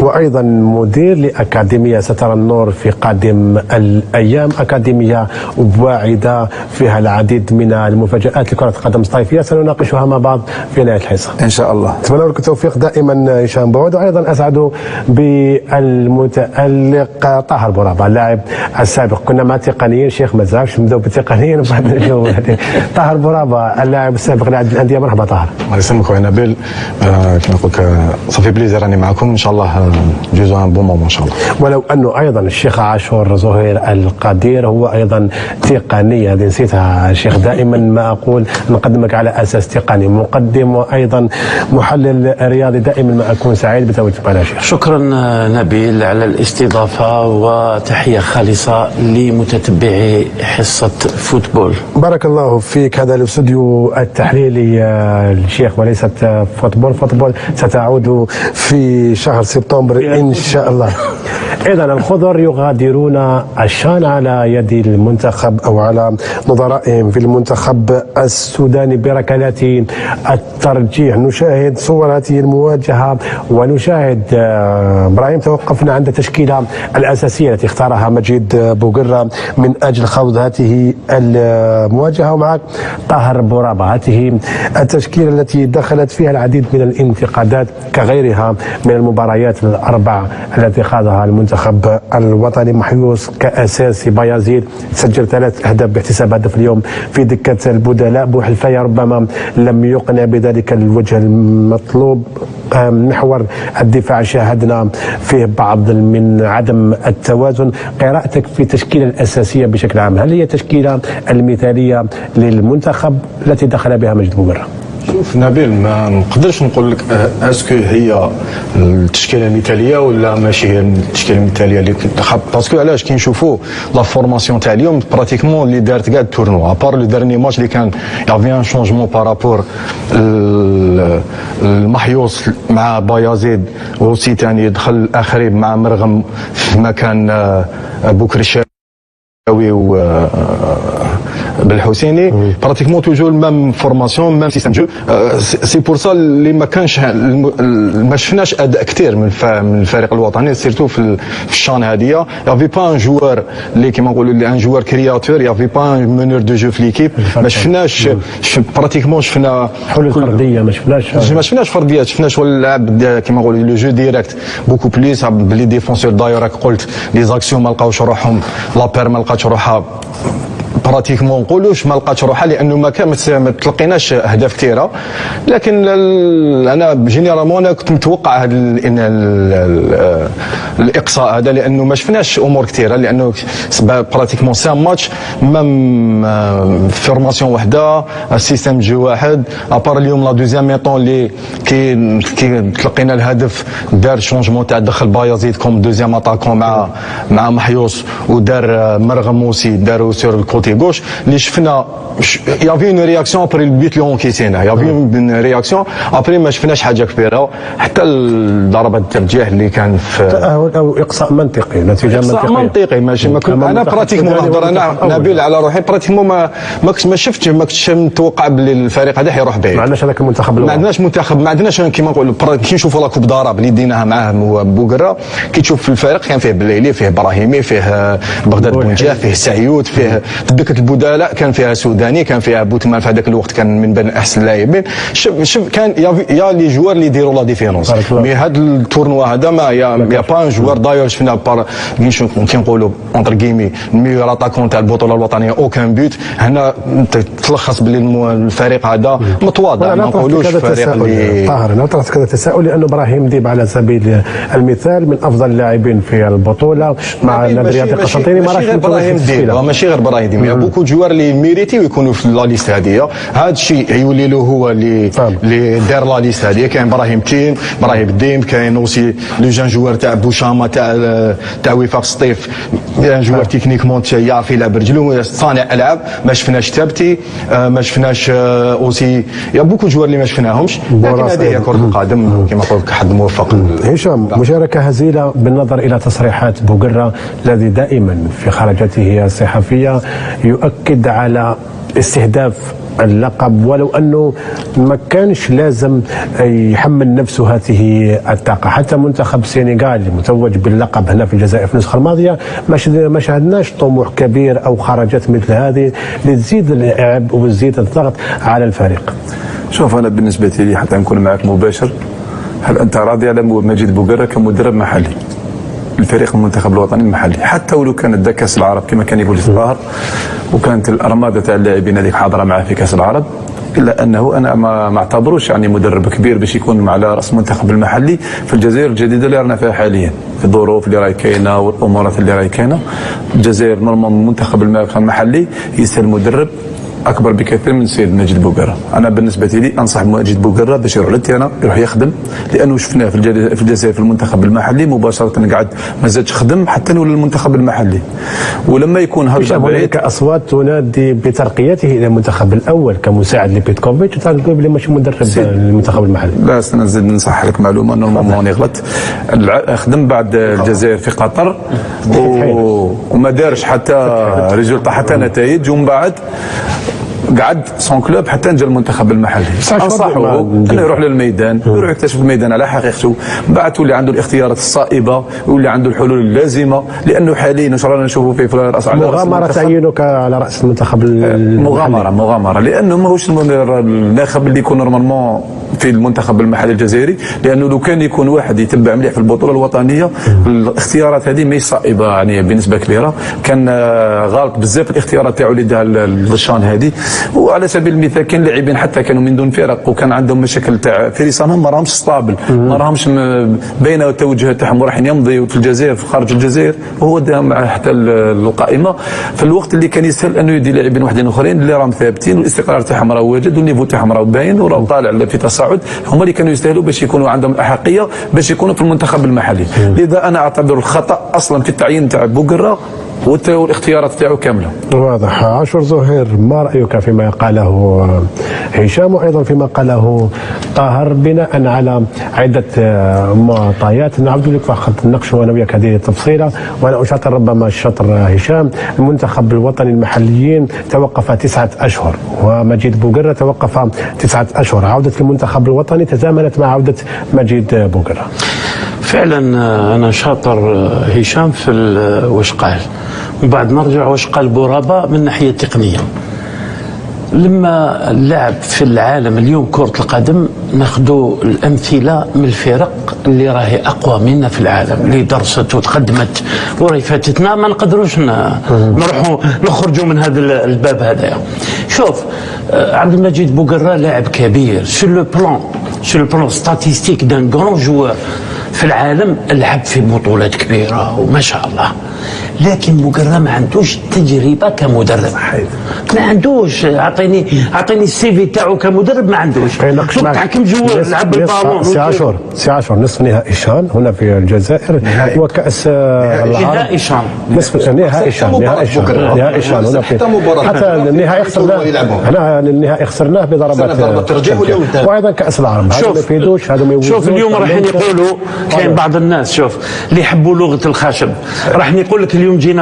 وأيضا مدير لأكاديمية سترى النور في قادم الأيام، أكاديمية واعدة فيها العديد من المفاجآت لكرة القدم الصيفية سنناقشها مع بعض في نهاية الحصة إن شاء الله. أتمنى لك التوفيق دائما هشام بوعود. وأيضا أسعد بالمتألق طاهر بورابة اللاعب السابق. كنا مع التقنيين شيخ مزاج نبداو بالتقنيين وبعد نجيو طاهر بورابة اللاعب السابق لاعب الأندية. مرحبا طاهر. الله يسلمك خويا نبيل، كما نقول لك صافي بليزير راني معكم ان شاء الله نجوزو ان بون مومون ان شاء الله. ولو انه ايضا الشيخ عاشور زهير القدير هو ايضا تقني، هذه نسيتها الشيخ، دائما ما اقول نقدمك على اساس تقني، مقدم وايضا محلل رياضي، دائما ما اكون سعيد بتواجدك معنا شيخ. شكرا نبيل على الاستضافه وتحيه خالصه لمتتبعي حصه فوتبول. بارك الله فيك. هذا الاستوديو التحليلي الشيخ وليست فوتبول ستعود في شهر سبتمبر ان شاء الله. اذا الخضر يغادرون الشان على يد المنتخب او على نظرائهم في المنتخب السوداني بركلات الترجيح. نشاهد صور هذه المواجهه ونشاهد ابراهيم، توقفنا عند التشكيله الاساسيه التي اختارها مجيد بوقره من اجل خوض هذه المواجهه، ومعك طاهر بورابة. هذه التشكيله التي دخلت فيها العديد من الانتقادات كغيرها من المباريات الاربع التي خاضها المنتخب الوطني. محيوس كاساسي، بايزيد سجل 3 أهداف باحتساب هدف اليوم في دكه البدلاء. بوحلفايه ربما لم يقنع بذلك الوجه المطلوب. محور الدفاع شاهدنا فيه بعض من عدم التوازن. قراءتك في التشكيله الاساسيه بشكل عام، هل هي تشكيله المثاليه للمنتخب التي دخل بها مجيد بوقره؟ شوف نبيل، ما نقدرش نقول لك اسكو هي التشكيله المثاليه ولا ماشي هي التشكيله المثاليه اللي باسكو علاش كي نشوفوا لا فورماسيون تاع اليوم براتيكمون اللي دارت كاع التورنوا ابار لو دارني ماتش اللي كان يافي ان شونجمون بارابور المحيوس مع بايزيد، وسي ثاني دخل الاخري مع مرغم في مكان بوكرشاوي و بالحسيني. براتيكمون توجور ميم فورماسيون ميم سيستم جو. سي بور سا اللي ما كانش ما شفناش اداء كثير من الفريق الوطني سيرتو في الشان هذه. يافي با ان جوار اللي كيما نقولوا ان جوار كرياتور، يافي با ان مونور دو جو في ليكيب. ما شفناش براتيكمون، شفنا حلول فرديه، ما شفناش فرديات، شفنا شغل اللعب كيما نقولوا لو جو ديريكت بوكو بليس بلي ديفونسور. داير قلت لي زاكسيون ما لقاوش روحهم، لابير ما لقاتش روحها براتيكمون نقولوش ما لقاتش روحها لانه ما تلقيناش اهداف كثيره. لكن انا جينيرالمون انا كنت متوقع هذا الاقصاء هذا، لانه ما شفناش امور كثيره، لانه براتيكمون 5 ماتش ميم فورماسيون وحده، السيستم جو واحد. ابار اليوم لا دوزيام ميطون اللي كي تلقينا الهدف دار شونجمون تاع دخل بايزيد كوم دوزيام اتاكون مع محيوس، ودار مرغم موسي داروا سور الكوتي غوش اللي شفنا. يافي اون رياكسيون ابري البيت اللي انكيسينا، يافي اون رياكسيون ابري ما شفناش حاجه كبيره. حتى ضربه الترجيح اللي كان في تاهل او اقصاء منطقي، نتيجه منطقي ماشي. ما كنت انا براتيكمون نهضر انا نبيل على روحي، براتيكمون ما كنتش متوقع باللي الفريق هذا حيروح بعيد. ما عندناش هذاك المنتخب، ما عندناش منتخب، ما عندناش كيما نقولوا كي نشوفوا لا كوب داراب اللي ديناها معاه بوقره، كي تشوف في الفريق كان فيه بليلي، فيه ابراهيمي، فيه بغداد بونجاه، فيه سعيود، فيه في دكه البدلاء كان فيها سوداني، كان فيها بوتمان في هذاك الوقت كان من بين احسن اللاعبين. شوف كان يا لي جوار اللي يديروا لا ديفيرونس. مي هذا التورنوا هذا ما يا با ان جوار. داير شفنا كي نقولوا اونتر كيمي الميور اتاكون تاع البطوله الوطنيه اوكان بوت. هنا تلخص باللي الفريق هذا متواضع، ما نقولوش فريق اللي طاهر. انا طرحت كذا تساؤل لانه ابراهيم ديب على سبيل المثال من افضل اللاعبين في البطوله مع النادي الرياضي القسنطيني. ماشي غير ابراهيم ديب، ماشي غير ابراهيم ديب، يا بوكو جوار اللي ميريتي ويكونوا في لا ليست هذه. هذا الشيء يولي له هو اللي دار لا ليست هذه. كاين ابراهيم ديم، كاين اوسي لو جان جوار تاع بوشاما تاع وفاق سطيف، جوار تكنيكمون يعرف يلعب برجلو، صانع العاب. ما شفناش تابتي، ما شفناش اوسي يا بوكو جوار اللي ما شفناهمش. لكن هذه هي كرة القدم كما قلت، حد موفق. هشام، مشاركة هزيلة بالنظر إلى تصريحات بوقرة الذي دائما في خرجته الصحفية يؤكد على استهداف اللقب، ولو انه ما كانش لازم يحمل نفسه هذه الطاقه. حتى منتخب السنغال المتوج باللقب هنا في الجزائر في النسخه الماضيه ما شاهدناش طموح كبير او خرجات مثل هذه لتزيد العبء وتزيد الضغط على الفريق. شوف انا بالنسبه لي حتى نكون معك مباشر، هل انت راضي على مجيد بوقره كمدرب محلي الفريق المنتخب الوطني المحلي؟ حتى ولو كان دا كاس العرب كما كان يقول الظاهر وكانت الارماده تاع اللاعبين هذيك حاضره معاه في كاس العرب، الا انه انا ما اعتبروش يعني مدرب كبير باش يكون على راس المنتخب المحلي في الجزائر الجديده اللي رانا فيها حاليا، في الظروف اللي راهي كاينه والامورات اللي راهي كاينه. الجزائر نورمال المنتخب المحلي يستاهل مدرب اكبر بكثير من السيد مجيد بوقره. انا بالنسبه لي انصح مجيد بوقره باش يروح للتيران يروح يخدم، لانه شفناه في الجزائر في المنتخب المحلي مباشره قعد ما زادش خدم حتى ولا المنتخب المحلي. ولما يكون هذا هناك اصوات تنادي بترقيته الى المنتخب الاول كمساعد لبيتكوفيتش، وتقول بلي ماشي مدرب المنتخب المحلي. لا نزيد نصح لك معلومه نورمالمون يغلط، خدم بعد الجزائر في قطر وما دارش حتى ريزولطا حتى نتائج، ومن بعد قعد سون كلوب حتى جا المنتخب المحلي. انصحه انه يروح للميدان، يروح يكتشف الميدان على حقيقته، بعد تولي عنده الاختيارات الصائبه ويولي عنده الحلول اللازمه، لانه حاليا واش رانا نشوفوا في راس مغامره تعيينك على راس المنتخب مغامره لانه ماهوش الناخب اللي يكون نورمالمون في المنتخب المحلي الجزائري، لانه لو كان يكون واحد يتبع مليح في البطوله الوطنيه الاختيارات هذه ماهيش صائبه يعني بنسبه كبيره. كان غلط بزاف الاختيارات تاعو اللي داها للشان هذه. وعلى سبيل المثال كاين لاعبين حتى كانوا من دون فرق وكان عندهم مشاكل تاع فريسانهم ما راهمش ستابل، ما راهمش باينه التوجهات تاعهم رايحين يمضي في الجزائر في خارج الجزائر، وهو داهم مع حتى القائمه في الوقت اللي كان يسهل انه يدي لاعبين واحدين اخرين اللي راهم ثابتين والاستقرار تاعهم راه واجد والنيفو تاعهم راه باين وراه طالع في تصاعد، هما اللي كانوا يستاهلوا باش يكونوا عندهم الاحقيه باش يكونوا في المنتخب المحلي. لذا انا اعتبر الخطا اصلا في التعيين تاع بوقره والاختيارات تاعو كامله. واضح. عاشور زهير، ما رايك فيما قاله هشام وايضا فيما قاله طاهر بناء على عده معطيات؟ نعود لك فقط نناقشوا انا وياك هذه التفصيله، وانا اشاطر ربما الشطر هشام. المنتخب الوطني المحليين توقف 9 أشهر ومجيد بوقره توقف 9 أشهر، عوده المنتخب الوطني تزامنت مع عوده مجيد بوقره. فعلا انا شاطر هشام في واش قال، وبعد نرجع واش قال بورابه من الناحيه التقنيه. لما اللعب في العالم اليوم كرة القدم ناخذوا الأمثلة من الفرق اللي راهي أقوى منا في العالم، اللي درست وتقدمت وراهي فاتتنا، ما نقدروش نروحوا نخرجوا من هذا الباب هذايا. شوف عبد المجيد بوقره لاعب كبير سور لو بلان ستاتيستيك دان غران جوار في العالم، لعب في بطولات كبيرة وما شاء الله، لكن بوقره ما عندوش تجربه كمدرب، ما عندوش. اعطيني السي في تاعو كمدرب، ما عندوش. تحكم جوار لعب بالبالون. سي عاشور نصف نهائي شان هنا في الجزائر وكاس العالم. نهائي شان نهائي شان هنا في حتى النهائي خسرناه، هنا النهائي خسرناه بضربات ترجيح، وايضا كاس العالم. هذا ما يفيدوش، هذا ما يوجدوش. شوف اليوم رايحين يقولوا كاين بعض الناس شوف اللي يحبوا لغه الخشب، راح يقول لك اليوم جينا